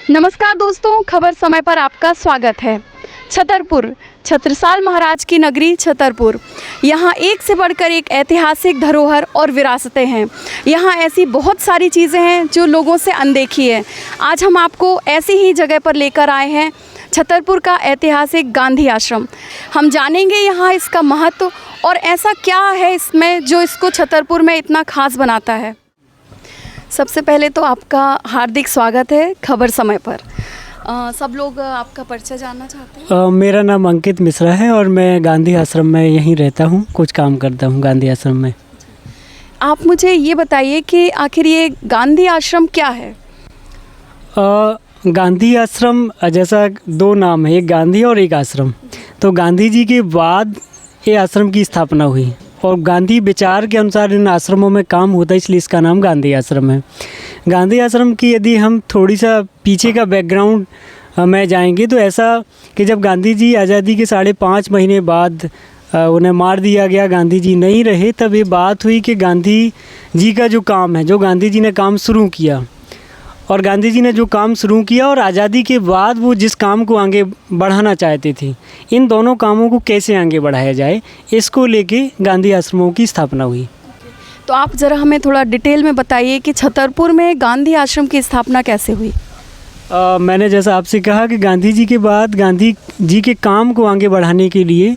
नमस्कार दोस्तों, खबर समय पर आपका स्वागत है। छतरपुर, छत्रसाल महाराज की नगरी छतरपुर, यहाँ एक से बढ़कर एक ऐतिहासिक धरोहर और विरासतें हैं। यहाँ ऐसी बहुत सारी चीज़ें हैं जो लोगों से अनदेखी है। आज हम आपको ऐसी ही जगह पर लेकर आए हैं, छतरपुर का ऐतिहासिक गांधी आश्रम। हम जानेंगे यहाँ इसका महत्व और ऐसा क्या है इसमें जो इसको छतरपुर में इतना खास बनाता है। सबसे पहले तो आपका हार्दिक स्वागत है खबर समय पर। सब लोग आपका परिचय जानना चाहते हैं। मेरा नाम अंकित मिश्रा है और मैं गांधी आश्रम में यहीं रहता हूँ, कुछ काम करता हूँ गांधी आश्रम में। आप मुझे ये बताइए कि आखिर ये गांधी आश्रम क्या है। गांधी आश्रम जैसा दो नाम है, एक गांधी और एक आश्रम। तो गांधी जी के बाद ये आश्रम की स्थापना हुई और गांधी विचार के अनुसार इन आश्रमों में काम होता है, इसलिए इसका नाम गांधी आश्रम है। गांधी आश्रम की यदि हम थोड़ी सा पीछे का बैकग्राउंड में जाएंगे तो ऐसा कि जब गांधी जी आज़ादी के 5.5 महीने बाद उन्हें मार दिया गया, गांधी जी नहीं रहे, तब ये बात हुई कि गांधी जी का जो काम है, जो गांधी जी ने काम शुरू किया और गांधी जी ने जो काम शुरू किया और आज़ादी के बाद वो जिस काम को आगे बढ़ाना चाहते थे, इन दोनों कामों को कैसे आगे बढ़ाया जाए, इसको लेके गांधी आश्रमों की स्थापना हुई। तो आप ज़रा हमें थोड़ा डिटेल में बताइए कि छतरपुर में गांधी आश्रम की स्थापना कैसे हुई। मैंने जैसा आपसे कहा कि गांधी जी के बाद गांधी जी के काम को आगे बढ़ाने के लिए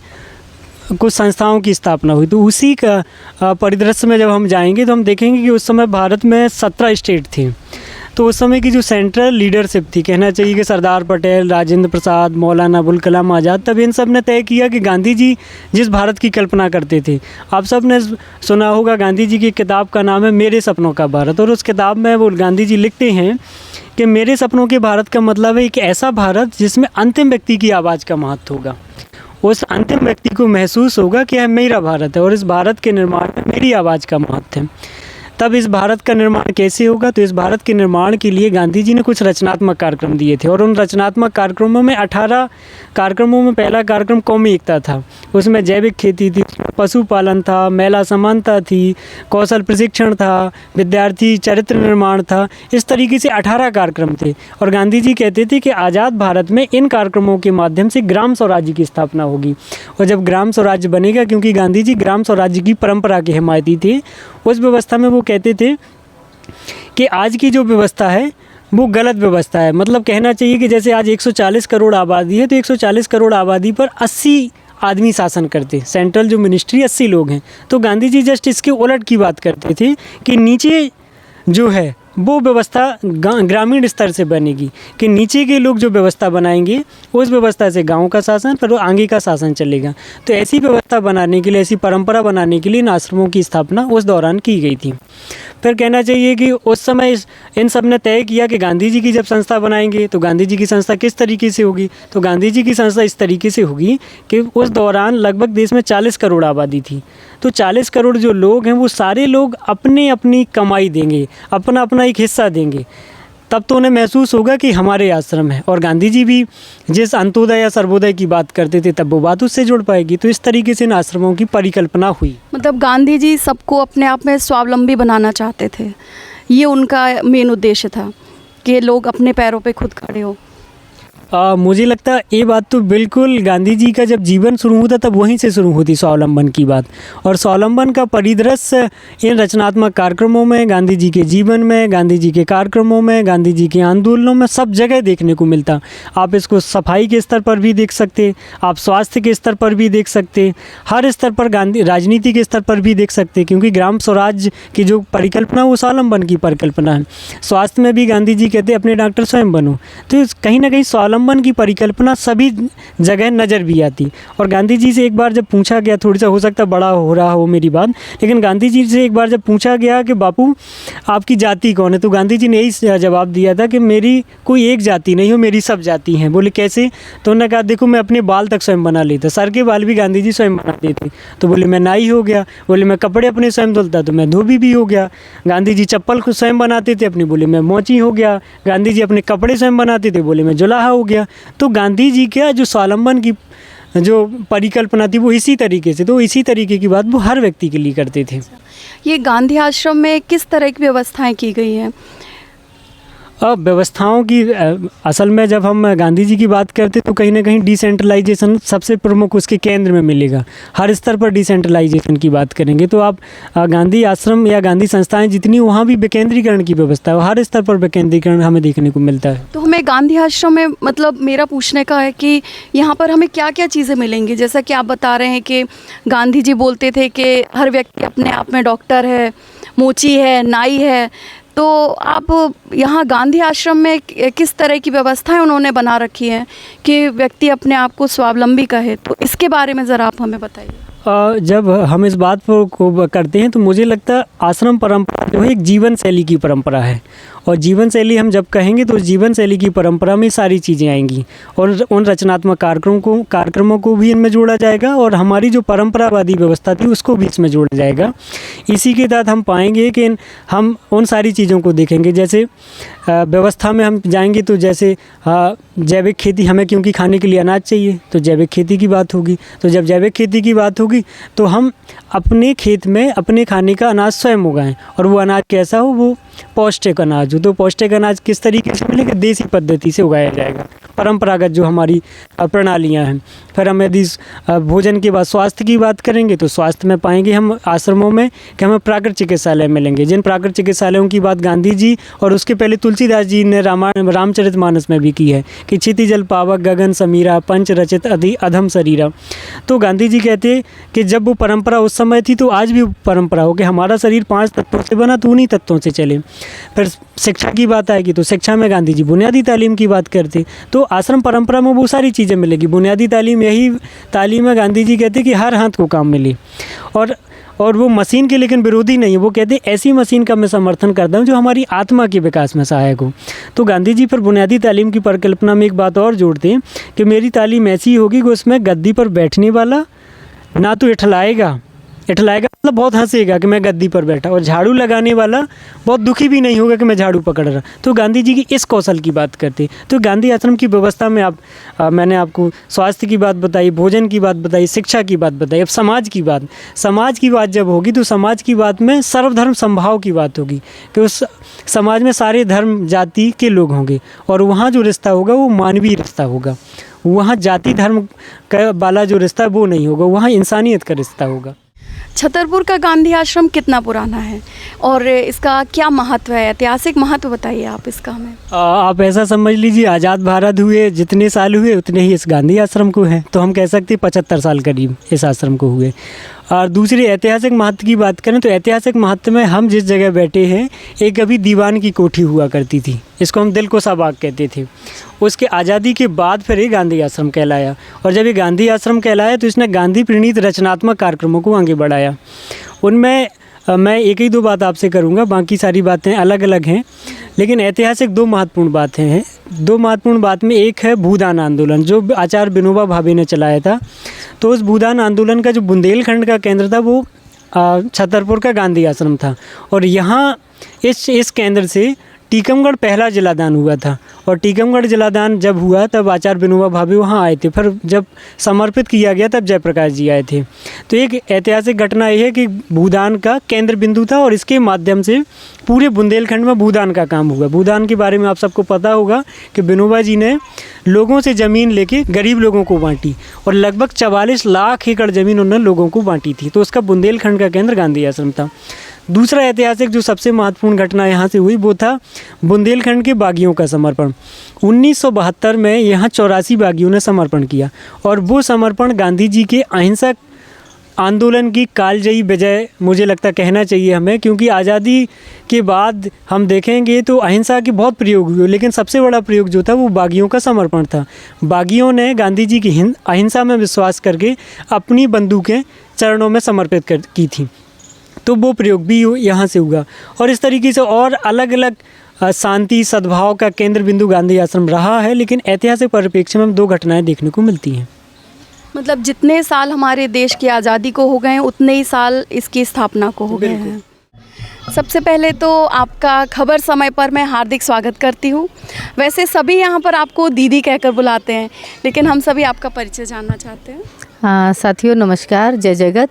कुछ संस्थाओं की स्थापना हुई। तो उसी का परिदृश्य में जब हम जाएंगे तो हम देखेंगे कि उस समय भारत में 17 स्टेट थे। तो उस समय की जो सेंट्रल लीडरशिप थी, कहना चाहिए कि सरदार पटेल, राजेंद्र प्रसाद, मौलाना अबुल कलाम आज़ाद, तब इन सब ने तय किया कि गांधी जी जिस भारत की कल्पना करते थे, आप सब ने सुना होगा गांधी जी की किताब का नाम है मेरे सपनों का भारत। और उस किताब में वो गांधी जी लिखते हैं कि मेरे सपनों के भारत का मतलब है एक ऐसा भारत जिसमें अंतिम व्यक्ति की आवाज़ का महत्व होगा। उस अंतिम व्यक्ति को महसूस होगा कि यह मेरा भारत है और इस भारत के निर्माण में मेरी आवाज़ का महत्व है। तब इस भारत का निर्माण कैसे होगा, तो इस भारत के निर्माण के लिए गांधी जी ने कुछ रचनात्मक कार्यक्रम दिए थे और उन रचनात्मक कार्यक्रमों में 18 कार्यक्रमों में पहला कार्यक्रम कौमी एकता था। उसमें जैविक खेती थी, पशुपालन था, महिला समानता थी, कौशल प्रशिक्षण था, विद्यार्थी चरित्र निर्माण था। इस तरीके से 18 कार्यक्रम थे और गांधी जी कहते थे कि आज़ाद भारत में इन कार्यक्रमों के माध्यम से ग्राम स्वराज्य की स्थापना होगी। और जब ग्राम स्वराज्य बनेगा, क्योंकि गांधी जी ग्राम स्वराज्य की परंपरा के हिमायती थे, उस व्यवस्था में वो कहते थे कि आज की जो व्यवस्था है वो गलत व्यवस्था है। मतलब कहना चाहिए कि जैसे आज 140 करोड़ आबादी है तो 140 करोड़ आबादी पर 80 आदमी शासन करते, सेंट्रल जो मिनिस्ट्री 80 लोग हैं। तो गांधी जी जस्ट इसके उलट की बात करते थे कि नीचे जो है वो व्यवस्था ग्रामीण स्तर से बनेगी, कि नीचे के लोग जो व्यवस्था बनाएंगे उस व्यवस्था से गांव का शासन, पर वो आगे का शासन चलेगा। तो ऐसी व्यवस्था बनाने के लिए, ऐसी परंपरा बनाने के लिए इन आश्रमों की स्थापना उस दौरान की गई थी। फिर कहना चाहिए कि उस समय इन सब ने तय किया कि गांधी जी की जब संस्था बनाएंगे तो गांधी जी की संस्था किस तरीके से होगी। तो गांधी जी की संस्था इस तरीके से होगी कि उस दौरान लगभग देश में 40 करोड़ आबादी थी। तो 40 करोड़ जो लोग हैं वो सारे लोग अपने अपनी कमाई देंगे, अपना अपना एक हिस्सा देंगे, तब तो उन्हें महसूस होगा कि हमारे आश्रम है। और गांधी जी भी जिस अंत्योदय या सर्वोदय की बात करते थे तब वो बात उससे जुड़ पाएगी। तो इस तरीके से इन आश्रमों की परिकल्पना हुई। मतलब गांधी जी सबको अपने आप में स्वावलंबी बनाना चाहते थे, ये उनका मेन उद्देश्य था कि लोग अपने पैरों पे खुद खड़े हो। मुझे लगता है ये बात तो बिल्कुल गांधी जी का जब जीवन शुरू होता तब वहीं से शुरू होती स्वावलंबन की बात। और स्वावलंबन का परिदृश्य इन रचनात्मक कार्यक्रमों में, गांधी जी के जीवन में, गांधी जी के कार्यक्रमों में, गांधी जी के आंदोलनों में सब जगह देखने को मिलता। आप इसको सफाई के स्तर पर भी देख सकते, आप स्वास्थ्य के स्तर पर भी देख सकते, हर स्तर पर गांधी राजनीति के स्तर पर भी देख सकते, क्योंकि ग्राम स्वराज की जो परिकल्पना वो स्वावलंबन की परिकल्पना है। स्वास्थ्य में भी गांधी जी कहते अपने डॉक्टर स्वयं बनो। तो कहीं ना कहीं स्वावलंबन की परिकल्पना सभी जगह नज़र भी आती। और गांधी जी से एक बार जब पूछा गया, थोड़ी सा हो सकता है बड़ा हो रहा हो मेरी बात, लेकिन गांधी जी से एक बार जब पूछा गया कि बापू आपकी जाति कौन है, तो गांधी जी ने यही जवाब दिया था कि मेरी कोई एक जाति नहीं हो, मेरी सब जाति हैं। बोले कैसे, तो उन्होंने कहा देखो मैं अपने बाल तक स्वयं बना लेता, सर के बाल भी गांधी जी स्वयं बनाते थे। तो बोले मैं नाई हो गया, बोले मैं कपड़े अपने स्वयं धुलता, तो मैं धोबी भी हो गया। गांधी जी चप्पल को स्वयं बनाते थे अपनी, बोले मैं मोची हो गया। गांधी जी अपने कपड़े स्वयं बनाते थे, बोले मैं जुलाहा हो गया। तो गांधी जी का जो स्वावलंबन की जो परिकल्पना थी वो इसी तरीके से, तो इसी तरीके की बात वो हर व्यक्ति के लिए करते थे। ये गांधी आश्रम में किस तरह की व्यवस्थाएं की गई हैं? अब व्यवस्थाओं की असल में जब हम गांधी जी की बात करते तो कहीं ना कहीं डिसेंट्रलाइजेशन सबसे प्रमुख उसके केंद्र में मिलेगा। हर स्तर पर डिसेंट्रलाइजेशन की बात करेंगे तो आप गांधी आश्रम या गांधी संस्थाएं जितनी, वहाँ भी विकेंद्रीकरण की व्यवस्था है, हर स्तर पर विकेंद्रीकरण हमें देखने को मिलता है। तो हमें गांधी आश्रम में मतलब मेरा पूछने का है कि यहाँ पर हमें क्या क्या चीज़ें मिलेंगी? जैसा कि आप बता रहे हैं कि गांधी जी बोलते थे कि हर व्यक्ति अपने आप में डॉक्टर है, मोची है, नाई है, तो आप यहाँ गांधी आश्रम में किस तरह की व्यवस्थाएं उन्होंने बना रखी हैं कि व्यक्ति अपने आप को स्वावलंबी कहे? तो इसके बारे में ज़रा आप हमें बताइए। जब हम इस बात को करते हैं तो मुझे लगता है आश्रम परंपरा जो है एक जीवन शैली की परंपरा है, और जीवन शैली हम जब कहेंगे तो जीवन शैली की परंपरा में सारी चीज़ें आएंगी और उन रचनात्मक कार्यक्रमों को भी इनमें जोड़ा जाएगा और हमारी जो परंपरावादी व्यवस्था थी उसको भी इसमें जोड़ा जाएगा। इसी के तहत हम पाएंगे कि हम उन सारी चीज़ों को देखेंगे। जैसे व्यवस्था में हम जाएंगे तो जैसे जैविक खेती, हमें क्योंकि खाने के लिए अनाज चाहिए तो जैविक खेती की बात होगी। तो जब जैविक खेती की बात होगी तो हम अपने खेत में अपने खाने का अनाज स्वयं उगाएं, और वो अनाज कैसा हो, वो पौष्टिक अनाज हो। तो पौष्टिक अनाज किस तरीके से मिलेगा? देसी पद्धति से उगाया जाएगा, परंपरागत जो हमारी प्रणालियाँ हैं। फिर हम यदि भोजन के बाद स्वास्थ्य की बात करेंगे तो स्वास्थ्य में पाएंगे हम आश्रमों में कि हमें प्राकृतिक चिकित्सालय मिलेंगे, जिन प्राकृतिक चिकित्सालयों की बात गांधी जी और उसके पहले तुलसीदास जी ने रामचरितमानस में भी की है कि क्षिति जल पावक गगन समीरा पंच रचित अधम शरीरा। तो गांधी जी कहते हैं कि जब वो परंपरा उस समय थी तो आज भी परंपरा हो कि हमारा शरीर 5 तत्वों से बना तो उन्हीं तत्वों से चले। फिर शिक्षा की बात आएगी तो शिक्षा में गांधी जी बुनियादी तालीम की बात करते, तो आश्रम परंपरा में वो सारी चीज़ें मिलेगी। बुनियादी तालीम, यही तालीम है गांधी जी कहते कि हर हाथ को काम मिले, और वो मशीन के लेकिन विरोधी नहीं है। वो कहते ऐसी मशीन का मैं समर्थन करता हूँ जो हमारी आत्मा के विकास में सहायक हो। तो गांधी जी फिर बुनियादी तालीम की परिकल्पना में एक बात और जोड़ते हैं कि मेरी तालीम ऐसी होगी कि उसमें गद्दी पर बैठने वाला ना तो इठलाएगा मतलब बहुत हंसेगा कि मैं गद्दी पर बैठा, और झाड़ू लगाने वाला बहुत दुखी भी नहीं होगा कि मैं झाड़ू पकड़ रहा। तो गांधी जी की इस कौशल की बात करते। तो गांधी आश्रम की व्यवस्था में मैंने आपको स्वास्थ्य की बात बताई, भोजन की बात बताई, शिक्षा की बात बताई। अब समाज की बात जब होगी तो समाज की बात में सर्वधर्म समभाव की बात होगी कि उस समाज में सारे धर्म जाति के लोग होंगे, और वहाँ जो रिश्ता होगा वो मानवीय रिश्ता होगा। वहाँ जाति धर्म का वाला जो रिश्ता वो नहीं होगा, वहाँ इंसानियत का रिश्ता होगा। छतरपुर का गांधी आश्रम कितना पुराना है और इसका क्या महत्व है? ऐतिहासिक महत्व बताइए आप इसका हमें। आप ऐसा समझ लीजिए, आज़ाद भारत हुए जितने साल हुए उतने ही इस गांधी आश्रम को हैं। तो हम कह सकते हैं 75 साल करीब इस आश्रम को हुए। और दूसरी ऐतिहासिक महत्व की बात करें तो ऐतिहासिक महत्व में हम जिस जगह बैठे हैं एक अभी दीवान की कोठी हुआ करती थी, इसको हम दिल को साबाग कहते थे। उसके आज़ादी के बाद फिर ये गांधी आश्रम कहलाया, और जब ये गांधी आश्रम कहलाया तो इसने गांधी प्रणीत रचनात्मक कार्यक्रमों को आगे बढ़ाया। उनमें मैं एक ही दो बात आपसे करूंगा, बाकी सारी बातें अलग अलग हैं, लेकिन ऐतिहासिक दो महत्वपूर्ण बातें हैं। दो महत्वपूर्ण बात में एक है भूदान आंदोलन जो आचार्य विनोबा भावे ने चलाया था। तो उस भूदान आंदोलन का जो बुंदेलखंड का केंद्र था वो छतरपुर का गांधी आश्रम था, और यहाँ इस केंद्र से टीकमगढ़ पहला जिलादान हुआ था। और टीकमगढ़ जिलादान जब हुआ तब आचार्य विनोबा भावे वहाँ आए थे। फिर जब समर्पित किया गया तब जयप्रकाश जी आए थे। तो एक ऐतिहासिक घटना ये है कि भूदान का केंद्र बिंदु था, और इसके माध्यम से पूरे बुंदेलखंड में भूदान का काम हुआ। भूदान के बारे में आप सबको पता होगा कि विनोबा जी ने लोगों से ज़मीन लेके गरीब लोगों को बांटी, और लगभग 44 लाख एकड़ ज़मीन उन्होंने लोगों को बांटी थी। तो उसका बुंदेलखंड का केंद्र गांधी आश्रम था। दूसरा ऐतिहासिक जो सबसे महत्वपूर्ण घटना यहाँ से हुई वो था बुंदेलखंड के बागियों का समर्पण। 1972 में यहाँ 84 बागियों ने समर्पण किया, और वो समर्पण गांधी जी के अहिंसक आंदोलन की कालजयी विजय मुझे लगता कहना चाहिए हमें, क्योंकि आज़ादी के बाद हम देखेंगे तो अहिंसा के बहुत प्रयोग हुए, लेकिन सबसे बड़ा प्रयोग जो था वो बागियों का समर्पण था। बागियों ने गांधी जी की अहिंसा में विश्वास करके अपनी बंदूकें चरणों में समर्पित की थी। तो वो प्रयोग भी यहाँ से हुआ, और इस तरीके से और अलग अलग शांति सद्भाव का केंद्र बिंदु गांधी आश्रम रहा है। लेकिन ऐतिहासिक परिप्रेक्ष्य में हम दो घटनाएं देखने को मिलती हैं। मतलब जितने साल हमारे देश की आज़ादी को हो गए हैं उतने ही साल इसकी स्थापना को हो गए हैं। सबसे पहले तो आपका खबर समय पर मैं हार्दिक स्वागत करती हूँ। वैसे सभी यहाँ पर आपको दीदी कहकर बुलाते हैं, लेकिन हम सभी आपका परिचय जानना चाहते हैं। साथियों नमस्कार, जय जगत।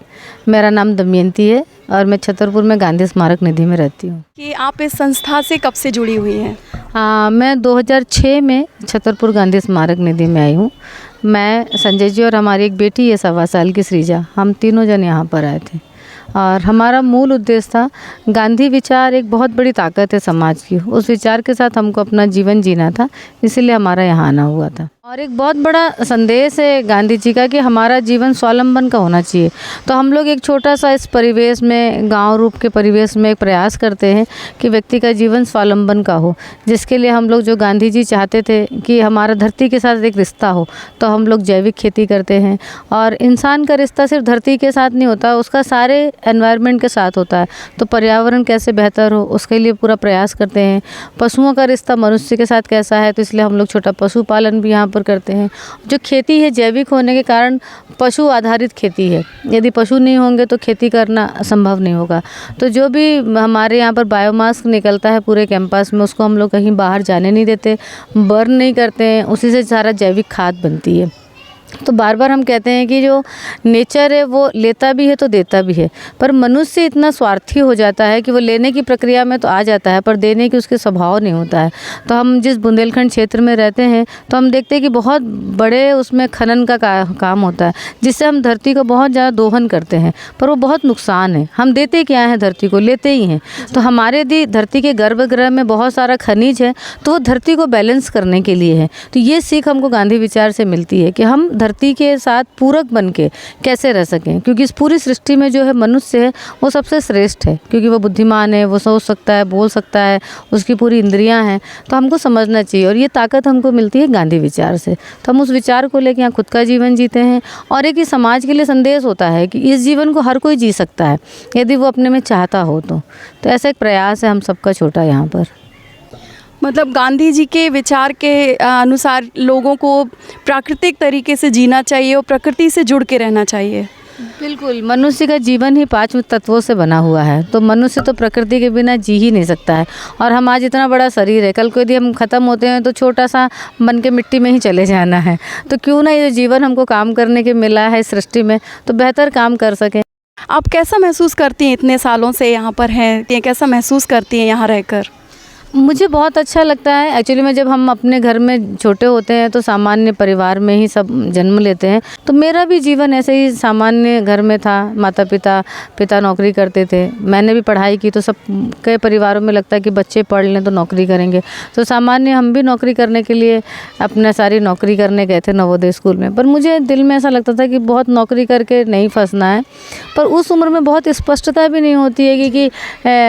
मेरा नाम दमयंती है और मैं छतरपुर में गांधी स्मारक निधि में रहती हूँ। कि आप इस संस्था से कब से जुड़ी हुई हैं? मैं 2006 में छतरपुर गांधी स्मारक निधि में आई हूँ। मैं, संजय जी और हमारी एक बेटी है 1.25 साल की सृजा, हम तीनों जन यहाँ पर आए थे और हमारा मूल उद्देश्य था, गांधी विचार एक बहुत बड़ी ताकत है समाज की, उस विचार के साथ हमको अपना जीवन जीना था, इसीलिए हमारा यहाँ आना हुआ था। और एक बहुत बड़ा संदेश है गांधी जी का कि हमारा जीवन स्वावलंबन का होना चाहिए। तो हम लोग एक छोटा सा इस परिवेश में, गांव रूप के परिवेश में एक प्रयास करते हैं कि व्यक्ति का जीवन स्वावलंबन का हो, जिसके लिए हम लोग, जो गांधी जी चाहते थे कि हमारा धरती के साथ एक रिश्ता हो, तो हम लोग जैविक खेती करते हैं। और इंसान का रिश्ता सिर्फ धरती के साथ नहीं होता, उसका सारे एनवायरनमेंट के साथ होता है। तो पर्यावरण कैसे बेहतर हो, उसके लिए पूरा प्रयास करते हैं। पशुओं का रिश्ता मनुष्य के साथ कैसा है, तो इसलिए हम लोग छोटा पशुपालन भी यहाँ पर करते हैं। जो खेती है जैविक होने के कारण पशु आधारित खेती है, यदि पशु नहीं होंगे तो खेती करना संभव नहीं होगा। तो जो भी हमारे यहाँ पर बायोमास निकलता है पूरे कैंपस में, उसको हम लोग कहीं बाहर जाने नहीं देते, बर्न नहीं करते हैं, उसी से सारा जैविक खाद बनती है। तो बार बार हम कहते हैं कि जो नेचर है वो लेता भी है तो देता भी है, पर मनुष्य इतना स्वार्थी हो जाता है कि वो लेने की प्रक्रिया में तो आ जाता है पर देने की उसके स्वभाव नहीं होता है। तो हम जिस बुंदेलखंड क्षेत्र में रहते हैं तो हम देखते हैं कि बहुत बड़े उसमें खनन का काम होता है, जिससे हम धरती को बहुत ज़्यादा दोहन करते हैं, पर वो बहुत नुकसान है। हम देते क्या हैं धरती को, लेते ही हैं। तो हमारे यदि धरती के गर्भगृह में बहुत सारा खनिज है तो वो धरती को बैलेंस करने के लिए है। तो ये सीख हमको गांधी विचार से मिलती है कि हम धरती के साथ पूरक बन के कैसे रह सकें, क्योंकि इस पूरी सृष्टि में जो है मनुष्य है वो सबसे श्रेष्ठ है, क्योंकि वो बुद्धिमान है, वो सोच सकता है, बोल सकता है, उसकी पूरी इंद्रियां हैं। तो हमको समझना चाहिए और ये ताकत हमको मिलती है गांधी विचार से। तो हम उस विचार को लेकर यहाँ खुद का जीवन जीते हैं और एक ही समाज के लिए संदेश होता है कि इस जीवन को हर कोई जी सकता है यदि वो अपने में चाहता हो। तो ऐसा एक प्रयास है हम सबका छोटा यहाँ पर। मतलब गांधी जी के विचार के अनुसार लोगों को प्राकृतिक तरीके से जीना चाहिए और प्रकृति से जुड़ के रहना चाहिए। बिल्कुल, मनुष्य का जीवन ही 5 तत्वों से बना हुआ है, तो मनुष्य तो प्रकृति के बिना जी ही नहीं सकता है। और हम आज इतना बड़ा शरीर है, कल को यदि हम ख़त्म होते हैं तो छोटा सा बन के मिट्टी में ही चले जाना है। तो क्यों ना ये जीवन हमको काम करने के मिला है इस सृष्टि में, तो बेहतर काम कर सकें। आप कैसा महसूस करती हैं, इतने सालों से यहाँ पर हैं, कैसा महसूस करती हैं यहाँ रहकर? मुझे बहुत अच्छा लगता है। एक्चुअली में जब हम अपने घर में छोटे होते हैं तो सामान्य परिवार में ही सब जन्म लेते हैं, तो मेरा भी जीवन ऐसे ही सामान्य घर में था। माता पिता नौकरी करते थे, मैंने भी पढ़ाई की। तो सब कई परिवारों में लगता है कि बच्चे पढ़ लें तो नौकरी करेंगे, तो सामान्य हम भी नौकरी करने के लिए अपना सारी नौकरी करने गए थे नवोदय स्कूल में। पर मुझे दिल में ऐसा लगता था कि बहुत नौकरी करके नहीं फंसना है, पर उस उम्र में बहुत स्पष्टता भी नहीं होती है कि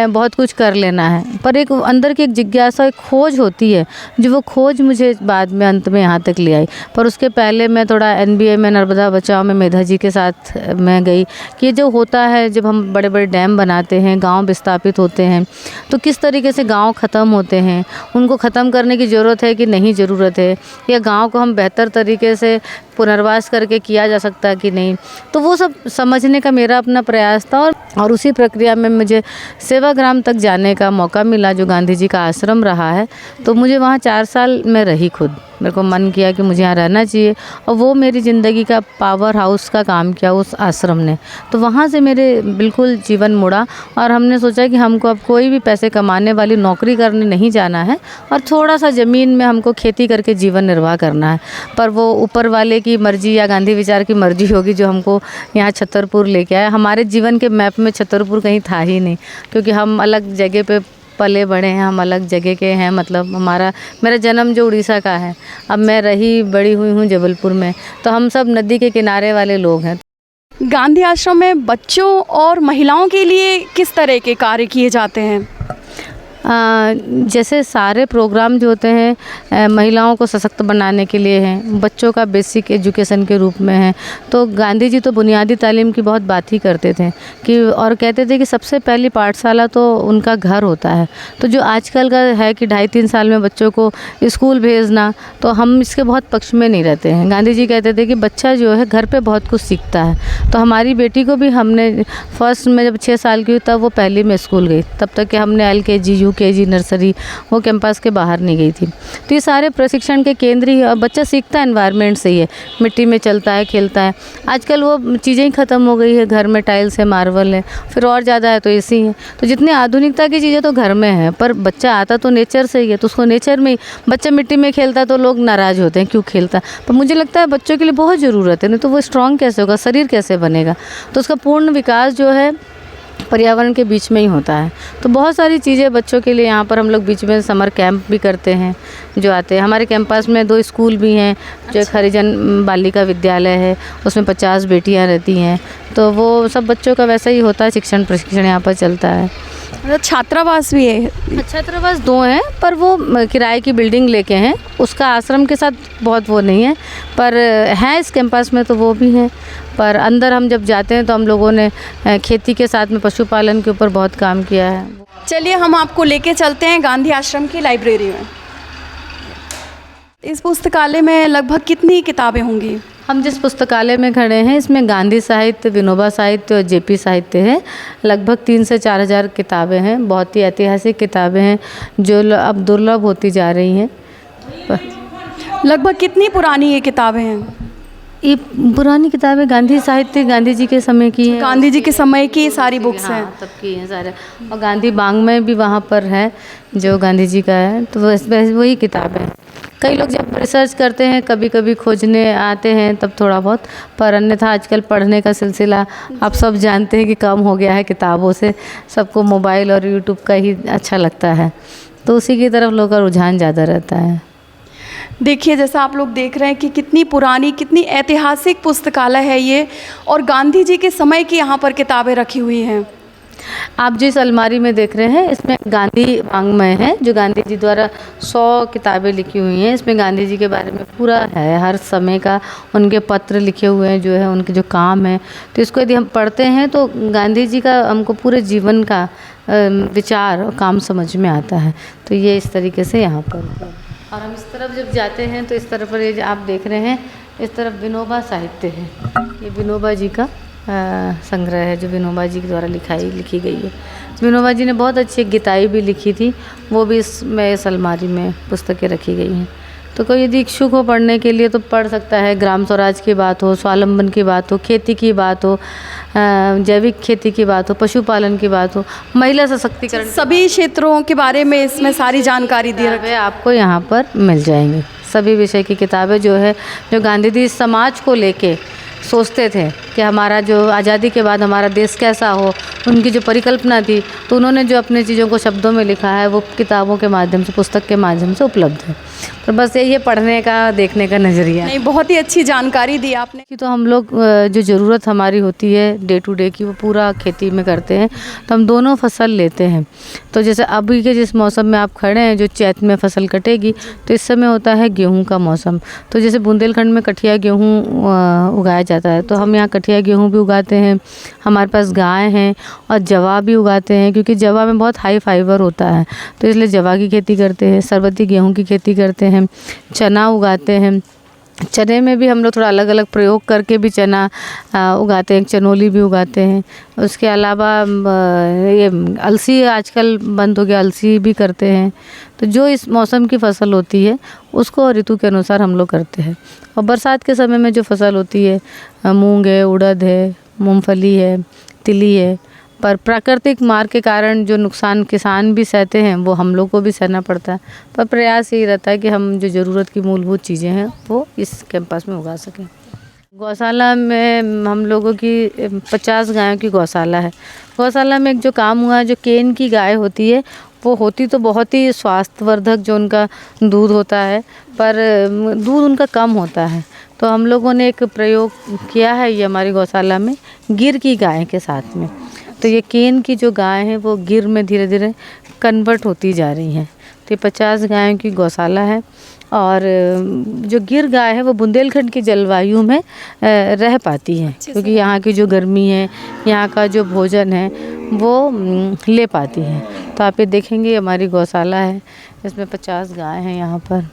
बहुत कुछ कर लेना है, पर एक अंदर की जिज्ञासा, एक खोज होती है, जो वो खोज मुझे बाद में अंत में यहाँ तक ले आई। पर उसके पहले मैं थोड़ा NBA में, नर्मदा बचाओ में मेधा जी के साथ मैं गई कि ये जो होता है जब हम बड़े बड़े डैम बनाते हैं, गांव विस्थापित होते हैं, तो किस तरीके से गांव ख़त्म होते हैं, उनको ख़त्म करने की ज़रूरत है कि नहीं ज़रूरत है, या गांव को हम बेहतर तरीके से पुनर्वास करके किया जा सकता है कि नहीं। तो वो सब समझने का मेरा अपना प्रयास था और उसी प्रक्रिया में मुझे सेवाग्राम तक जाने का मौका मिला, जो गांधी जी का आश्रम रहा है। तो मुझे वहाँ 4 साल मैं रही खुद, मेरे को मन किया कि मुझे यहाँ रहना चाहिए, और वो मेरी ज़िंदगी का पावर हाउस का काम किया उस आश्रम ने। तो वहाँ से मेरे बिल्कुल जीवन मुड़ा और हमने सोचा कि हमको अब कोई भी पैसे कमाने वाली नौकरी करने नहीं जाना है और थोड़ा सा ज़मीन में हमको खेती करके जीवन निर्वाह करना है। पर वो ऊपर वाले की मर्जी या गांधी विचार की मर्जी होगी जो हमको यहाँ छतरपुर लेके आया। हमारे जीवन के मैप में छतरपुर कहीं था ही नहीं, क्योंकि हम अलग जगह पे पले बड़े हैं, हम अलग जगह के हैं। मतलब मेरा जन्म जो उड़ीसा का है, अब मैं रही बड़ी हुई हूँ जबलपुर में। तो हम सब नदी के किनारे वाले लोग हैं। गांधी आश्रम में बच्चों और महिलाओं के लिए किस तरह के कार्य किए जाते हैं? जैसे सारे प्रोग्राम जो होते हैं महिलाओं को सशक्त बनाने के लिए हैं, बच्चों का बेसिक एजुकेशन के रूप में है। तो गांधी जी तो बुनियादी तालीम की बहुत बात ही करते थे कि, और कहते थे कि सबसे पहली पाठशाला तो उनका घर होता है। तो जो आजकल का है कि 2.5-3 साल में बच्चों को स्कूल भेजना, तो हम इसके बहुत पक्ष में नहीं रहते हैं। गांधी जी कहते थे कि बच्चा जो है घर पे बहुत कुछ सीखता है। तो हमारी बेटी को भी हमने फर्स्ट में जब 6 साल की हुई तब वो पहली में स्कूल गई, तब तक कि हमने LKG यूकेजी, नर्सरी, वो कैंपस के बाहर नहीं गई थी। तो ये सारे प्रशिक्षण के केंद्र ही, बच्चा सीखता है एनवायरनमेंट से ही है, मिट्टी में चलता है, खेलता है। आजकल वो चीज़ें ही ख़त्म हो गई है, घर में टाइल्स है, मार्बल है, फिर और ज़्यादा है तो एसी है। तो जितनी आधुनिकता की चीज़ें तो घर में है, पर बच्चा आता तो नेचर से ही है, तो उसको नेचर में ही, बच्चा मिट्टी में खेलता है तो लोग नाराज़ होते हैं क्यों खेलता है, पर मुझे लगता है बच्चों के लिए बहुत ज़रूरत है, नहीं तो वो स्ट्रॉन्ग कैसे होगा, शरीर कैसे बनेगा। तो उसका पूर्ण विकास जो है पर्यावरण के बीच में ही होता है। तो बहुत सारी चीज़ें बच्चों के लिए यहाँ पर हम लोग बीच में समर कैंप भी करते हैं, जो आते हैं। हमारे कैंपस में 2 स्कूल भी हैं, जो एक हरिजन बालिका विद्यालय है, उसमें 50 बेटियाँ रहती हैं, तो वो सब बच्चों का वैसा ही होता है, शिक्षण प्रशिक्षण यहाँ पर चलता है। मतलब छात्रावास भी है? छात्रावास 2 हैं, पर वो किराए की बिल्डिंग लेके हैं, उसका आश्रम के साथ बहुत वो नहीं है, पर हैं इस कैंपस में तो वो भी हैं। पर अंदर हम जब जाते हैं तो हम लोगों ने खेती के साथ में पशुपालन के ऊपर बहुत काम किया है। चलिए हम आपको लेके चलते हैं गांधी आश्रम की लाइब्रेरी में। इस पुस्तकालय में लगभग कितनी किताबें होंगी? हम जिस पुस्तकालय में खड़े हैं इसमें गांधी साहित्य, विनोबा साहित्य और जेपी साहित्य है। लगभग 3 से 4 हज़ार किताबें हैं, बहुत ही ऐतिहासिक किताबें हैं जो अब दुर्लभ होती जा रही हैं। लगभग कितनी पुरानी ये किताबें हैं? ये पुरानी किताबें गांधी साहित्य, गांधी जी के समय की है, गांधी जी के समय की सारी बुक्स हैं। हाँ, तब की हैं सारे। और गांधी बांग में भी वहाँ पर है जो गांधी जी का है, तो वही किताब है। कई लोग जब रिसर्च करते हैं, कभी कभी खोजने आते हैं तब थोड़ा बहुत, पर अन्यथा आजकल पढ़ने का सिलसिला आप सब जानते हैं कि कम हो गया है किताबों से। सबको मोबाइल और यूट्यूब का ही अच्छा लगता है, तो उसी की तरफ लोगों का रुझान ज़्यादा रहता है। देखिए जैसा आप लोग देख रहे हैं कि कितनी पुरानी, कितनी ऐतिहासिक पुस्तकालय है ये, और गांधी जी के समय की यहाँ पर किताबें रखी हुई हैं। आप जिस अलमारी में देख रहे हैं इसमें गांधी वाङ्मय है, जो गांधी जी द्वारा 100 किताबें लिखी हुई हैं। इसमें गांधी जी के बारे में पूरा है, हर समय का उनके पत्र लिखे हुए हैं, जो है उनके जो काम है। तो इसको यदि हम पढ़ते हैं तो गांधी जी का हमको पूरे जीवन का विचार और काम समझ में आता है। तो ये इस तरीके से यहाँ पर। और हम इस तरफ जब जाते हैं तो इस तरफ पर ये जो आप देख रहे हैं, इस तरफ विनोबा साहित्य है। ये विनोबा जी का संग्रह है जो विनोबा जी के द्वारा लिखी गई है। विनोबा जी ने बहुत अच्छी एक गीताई भी लिखी थी, वो भी इस अलमारी में पुस्तकें रखी गई हैं। तो कोई यदि इच्छुक हो पढ़ने के लिए तो पढ़ सकता है। ग्राम स्वराज की बात हो, स्वावलंबन की बात हो, खेती की बात हो, जैविक खेती की बात हो, पशुपालन की बात हो, महिला सशक्तिकरण, सभी क्षेत्रों के बारे में इसमें सारी जानकारी दी किताबें आपको यहाँ पर मिल जाएंगी। सभी विषय की किताबें जो है, जो गांधी जी समाज को लेके सोचते थे कि हमारा जो आज़ादी के बाद हमारा देश कैसा हो, उनकी जो परिकल्पना थी, तो उन्होंने जो अपने चीज़ों को शब्दों में लिखा है वो किताबों के माध्यम से, पुस्तक के माध्यम से उपलब्ध है। तो बस यही है पढ़ने का, देखने का नज़रिया। नहीं, बहुत ही अच्छी जानकारी दी आपने। कि तो हम लोग जो ज़रूरत हमारी होती है डे टू डे की, वो पूरा खेती में करते हैं। तो हम दोनों फसल लेते हैं। तो जैसे अभी के जिस मौसम में आप खड़े हैं, जो चैत में फसल कटेगी, तो इस समय होता है गेहूं का मौसम। तो जैसे बुंदेलखंड में कठिया गेहूं उगाया जाता है, तो हम यहाँ कठिया गेहूं भी उगाते हैं। हमारे पास गाय हैं और जवा भी उगाते हैं, क्योंकि जवा में बहुत हाई फाइबर होता है, तो इसलिए जवा की खेती करते हैं। सरबती गेहूँ की खेती करते हैं, चना उगाते हैं। चने में भी हम लोग थोड़ा अलग अलग प्रयोग करके भी चना उगाते हैं, चनोली भी उगाते हैं। उसके अलावा ये अलसी आजकल बंद हो गया, अलसी भी करते हैं। तो जो इस मौसम की फसल होती है उसको ऋतु के अनुसार हम लोग करते हैं। और बरसात के समय में जो फसल होती है, मूंग है, उड़द है, मूंगफली है, तिली है, पर प्राकृतिक मार के कारण जो नुकसान किसान भी सहते हैं वो हम लोग को भी सहना पड़ता है। पर प्रयास यही रहता है कि हम जो ज़रूरत की मूलभूत चीज़ें हैं वो इस कैंपस में उगा सकें। गौशाला में हम लोगों की 50 गायों की गौशाला है। गौशाला में एक जो काम हुआ है, जो केन की गाय होती है, वो होती तो बहुत ही स्वास्थ्यवर्धक जो उनका दूध होता है, पर दूध उनका कम होता है। तो हम लोगों ने एक प्रयोग किया है ये हमारी गौशाला में, गिर की गाय के साथ में। तो ये केन की जो गाय है वो गिर में धीरे धीरे कन्वर्ट होती जा रही हैं। तो ये 50 गायों की गौशाला है। और जो गिर गाय है वो बुंदेलखंड की जलवायु में रह पाती है, क्योंकि यहाँ की जो गर्मी है, यहाँ का जो भोजन है वो ले पाती है। तो आप ये देखेंगे हमारी गौशाला है, इसमें 50 गाय हैं यहाँ पर।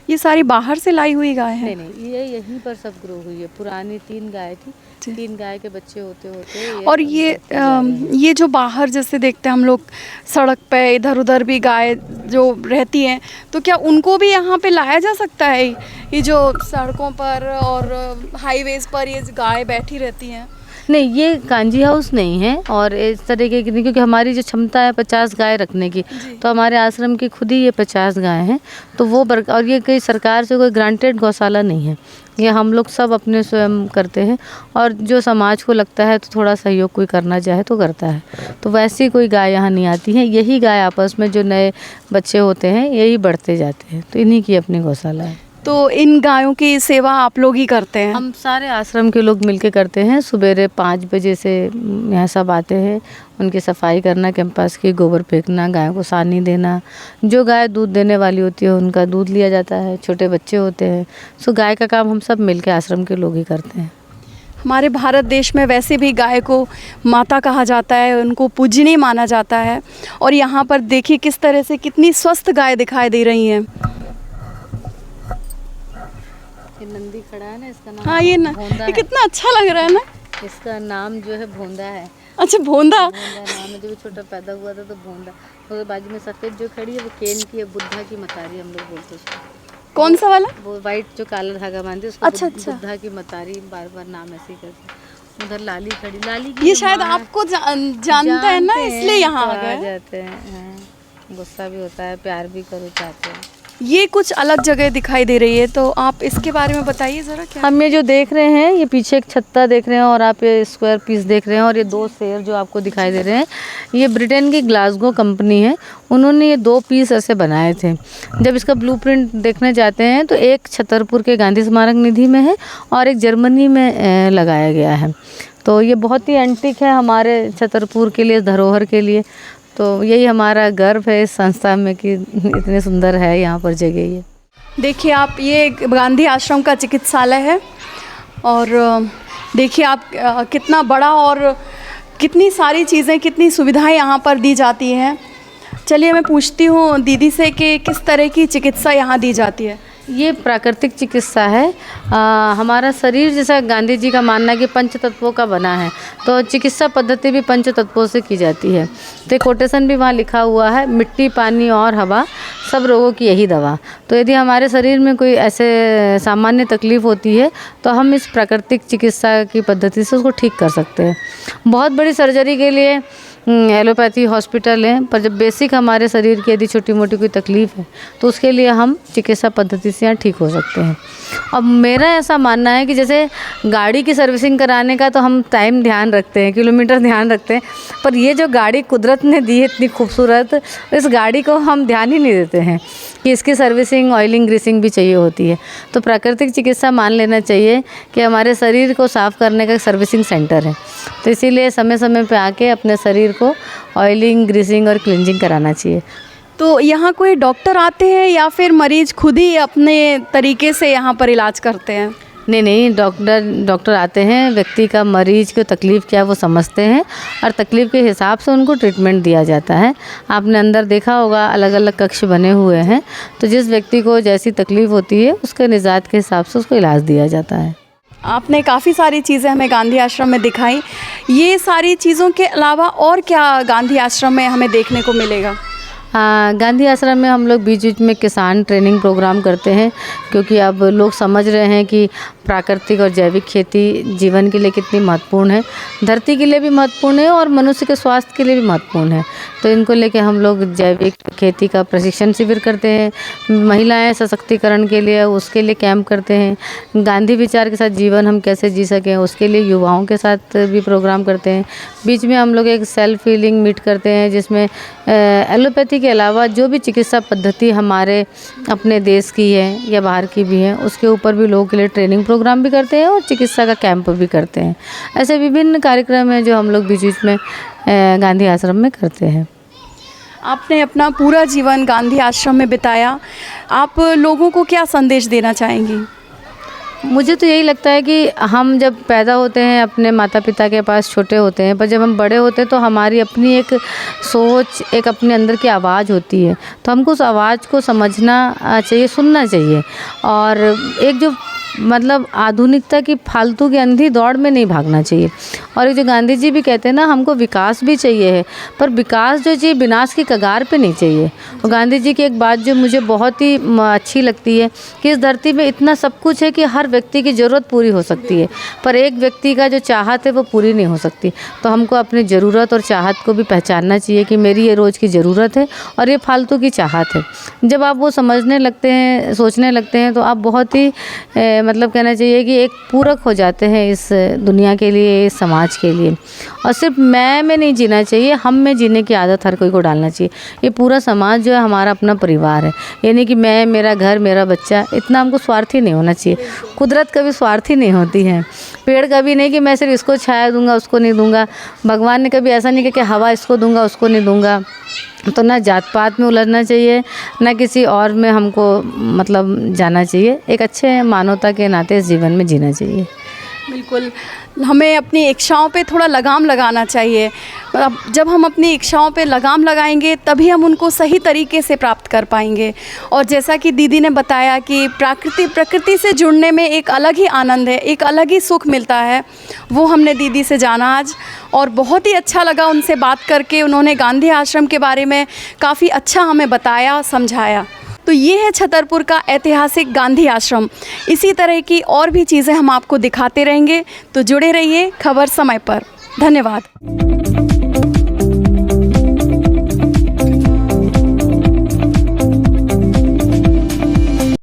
ये सारी बाहर से लाई हुई गाय है? नहीं, ये यहीं पर सब ग्रो हुई है। पुरानी 3 गाय थी, 3 गाय के बच्चे होते होते और ये जो बाहर जैसे देखते हैं हम लोग सड़क पे इधर उधर भी गाय जो रहती हैं, तो क्या उनको भी यहाँ पे लाया जा सकता है? ये जो सड़कों पर और हाईवेज पर ये गाय बैठी रहती हैं? नहीं, ये कांजी हाउस नहीं है और इस तरीके की नहीं, क्योंकि हमारी जो क्षमता है 50 गाय रखने की, तो हमारे आश्रम की खुद ही ये 50 गाय हैं। तो वो और ये कोई सरकार से कोई ग्रांटेड गौशाला नहीं है, ये हम लोग सब अपने स्वयं करते हैं। और जो समाज को लगता है तो थोड़ा सहयोग कोई करना चाहे तो करता है, तो वैसी कोई गाय यहाँ नहीं आती है। यही गाय आपस में जो नए बच्चे होते हैं यही बढ़ते जाते हैं, तो इन्हीं की अपनी गौशाला है। तो इन गायों की सेवा आप लोग ही करते हैं? हम सारे आश्रम के लोग मिलके करते हैं। सवेरे 5 बजे से यहाँ सब आते हैं, उनकी सफाई करना, कैंपस की गोबर फेंकना, गायों को सानी देना। जो गाय दूध देने वाली होती है उनका दूध लिया जाता है, छोटे बच्चे होते हैं। सो गाय का काम हम सब मिलके आश्रम के लोग ही करते हैं। हमारे भारत देश में वैसे भी गाय को माता कहा जाता है, उनको पूजनीय माना जाता है। और यहाँ पर देखिए किस तरह से कितनी स्वस्थ गाय दिखाई दे रही हैं। ये नंदी खड़ा है ना, इसका नाम हाँ, ये कितना अच्छा लग रहा है ना। इसका नाम जो है भोंदा है। अच्छा, भोंदा नाम है। जब छोटा पैदा हुआ था तो भोंदा। और बाजू में सफ़ेद जो खड़ी है वो केन की है, बुद्धा की मतारी हम लोग बोलते हैं। कौन सा वाला? वो वाइट जो काला धागा बांधे उसको अच्छा। बुद्धा की मतारी, बार बार नाम ऐसे ही करते। उधर लाली खड़ी, लाली की ये शायद आपको जानता है ना, इसलिए यहाँ आ गए जाते हैं। गुस्सा भी होता है, प्यार भी करो चाहते हैं। ये कुछ अलग जगह दिखाई दे रही है, तो आप इसके बारे में बताइए ज़रा। क्या हम ये जो देख रहे हैं, ये पीछे एक छत्ता देख रहे हैं और आप ये स्क्वायर पीस देख रहे हैं, और ये 2 शेर जो आपको दिखाई दे रहे हैं, ये ब्रिटेन की ग्लासगो कंपनी है। उन्होंने ये 2 पीस ऐसे बनाए थे। जब इसका ब्लूप्रिंट देखने जाते हैं तो एक छतरपुर के गांधी स्मारक निधि में है और एक जर्मनी में लगाया गया है। तो ये बहुत ही एंटीक है हमारे छतरपुर के लिए, धरोहर के लिए। तो यही हमारा गर्व है इस संस्था में कि इतने सुंदर है यहाँ पर जगह। ये देखिए आप, ये गांधी आश्रम का चिकित्सालय है और देखिए आप कितना बड़ा और कितनी सारी चीज़ें, कितनी सुविधाएं यहाँ पर दी जाती हैं। चलिए मैं पूछती हूँ दीदी से कि किस तरह की चिकित्सा यहाँ दी जाती है। ये प्राकृतिक चिकित्सा है। हमारा शरीर, जैसा गांधी जी का मानना है कि पंच तत्वों का बना है, तो चिकित्सा पद्धति भी पंच तत्वों से की जाती है। तो कोटेशन भी वहाँ लिखा हुआ है, मिट्टी, पानी और हवा, सब रोगों की यही दवा। तो यदि हमारे शरीर में कोई ऐसे सामान्य तकलीफ़ होती है तो हम इस प्राकृतिक चिकित्सा की पद्धति से उसको ठीक कर सकते हैं। बहुत बड़ी सर्जरी के लिए एलोपैथी हॉस्पिटल है, पर जब बेसिक हमारे शरीर की यदि छोटी मोटी कोई तकलीफ़ है तो उसके लिए हम चिकित्सा पद्धति से यहाँ ठीक हो सकते हैं। अब मेरा ऐसा मानना है कि जैसे गाड़ी की सर्विसिंग कराने का तो हम टाइम ध्यान रखते हैं, किलोमीटर ध्यान रखते हैं, पर ये जो गाड़ी कुदरत ने दी है इतनी खूबसूरत, इस गाड़ी को हम ध्यान ही नहीं देते हैं कि इसकी सर्विसिंग, ऑयलिंग, ग्रीसिंग भी चाहिए होती है। तो प्राकृतिक चिकित्सा मान लेना चाहिए कि हमारे शरीर को साफ़ करने का सर्विसिंग सेंटर है। तो इसीलिए समय समय पे आके अपने शरीर को ऑयलिंग, ग्रीसिंग और क्लींजिंग कराना चाहिए। तो यहाँ कोई डॉक्टर आते हैं या फिर मरीज खुद ही अपने तरीके से यहाँ पर इलाज करते हैं? नहीं, डॉक्टर आते हैं, व्यक्ति का, मरीज की तकलीफ़ क्या है वो समझते हैं और तकलीफ़ के हिसाब से उनको ट्रीटमेंट दिया जाता है। आपने अंदर देखा होगा अलग अलग कक्ष बने हुए हैं, तो जिस व्यक्ति को जैसी तकलीफ़ होती है उसके निजात के हिसाब से उसको इलाज दिया जाता है। आपने काफ़ी सारी चीज़ें हमें गांधी आश्रम में दिखाई। ये सारी चीज़ों के अलावा और क्या गांधी आश्रम में हमें देखने को मिलेगा? गांधी आश्रम में हम लोग बीच बीच में किसान ट्रेनिंग प्रोग्राम करते हैं, क्योंकि अब लोग समझ रहे हैं कि प्राकृतिक और जैविक खेती जीवन के लिए कितनी महत्वपूर्ण है, धरती के लिए भी महत्वपूर्ण है और मनुष्य के स्वास्थ्य के लिए भी महत्वपूर्ण है। तो इनको लेके हम लोग जैविक खेती का प्रशिक्षण शिविर करते हैं, महिलाएं सशक्तिकरण के लिए उसके लिए कैंप करते हैं, गांधी विचार के साथ जीवन हम कैसे जी सकें उसके लिए युवाओं के साथ भी प्रोग्राम करते हैं। बीच में हम लोग एक सेल्फ हीलिंग मीट करते हैं, जिसमें एलोपैथी के अलावा जो भी चिकित्सा पद्धति हमारे अपने देश की है या बाहर की भी है उसके ऊपर भी लोगों के लिए ट्रेनिंग प्रोग्राम भी करते हैं और चिकित्सा का कैंप भी करते हैं। ऐसे विभिन्न कार्यक्रम हैं जो हम लोग बीच बीच में गांधी आश्रम में करते हैं। आपने अपना पूरा जीवन गांधी आश्रम में बिताया, आप लोगों को क्या संदेश देना चाहेंगी? मुझे तो यही लगता है कि हम जब पैदा होते हैं अपने माता पिता के पास छोटे होते हैं, पर जब हम बड़े होते हैं तो हमारी अपनी एक सोच, एक अपने अंदर की आवाज़ होती है, तो हमको उस आवाज़ को समझना चाहिए, सुनना चाहिए। और एक जो मतलब आधुनिकता की फालतू की अंधी दौड़ में नहीं भागना चाहिए। और ये जो गांधी जी भी कहते हैं ना, हमको विकास भी चाहिए है, पर विकास जो चाहिए विनाश की कगार पे नहीं चाहिए। और गांधी जी की एक बात जो मुझे बहुत ही अच्छी लगती है कि इस धरती में इतना सब कुछ है कि हर व्यक्ति की ज़रूरत पूरी हो सकती है, पर एक व्यक्ति का जो चाहत है वो पूरी नहीं हो सकती। तो हमको अपनी ज़रूरत और चाहत को भी पहचानना चाहिए कि मेरी ये रोज़ की ज़रूरत है और ये फालतू की चाहत है। जब आप वो समझने लगते हैं, सोचने लगते हैं, तो आप बहुत ही मतलब कहना चाहिए कि एक पूरक हो जाते हैं इस दुनिया के लिए, इस समाज के लिए। और सिर्फ मैं में नहीं जीना चाहिए, हम में जीने की आदत हर कोई को डालना चाहिए। ये पूरा समाज जो है हमारा अपना परिवार है, यानी कि मैं, मेरा घर, मेरा बच्चा, इतना हमको स्वार्थी नहीं होना चाहिए। कुदरत कभी स्वार्थी नहीं होती है, पेड़ कभी नहीं कि मैं सिर्फ इसको छाया दूंगा उसको नहीं दूंगा। भगवान ने कभी ऐसा नहीं किया कि हवा इसको दूंगा उसको नहीं दूंगा। तो ना जात पात में उलझना चाहिए, ना किसी और में हमको मतलब जाना चाहिए। एक अच्छे मानवता के नाते इस जीवन में जीना चाहिए। बिल्कुल, हमें अपनी इच्छाओं पे थोड़ा लगाम लगाना चाहिए। अब जब हम अपनी इच्छाओं पे लगाम लगाएंगे तभी हम उनको सही तरीके से प्राप्त कर पाएंगे। और जैसा कि दीदी ने बताया कि प्रकृति से जुड़ने में एक अलग ही आनंद है, एक अलग ही सुख मिलता है, वो हमने दीदी से जाना आज। और बहुत ही अच्छा लगा उनसे बात करके। उन्होंने गांधी आश्रम के बारे में काफ़ी अच्छा हमें बताया, समझाया। तो ये है छतरपुर का ऐतिहासिक गांधी आश्रम। इसी तरह की और भी चीज़ें हम आपको दिखाते रहेंगे, तो जुड़े रहिए खबर समय पर। धन्यवाद।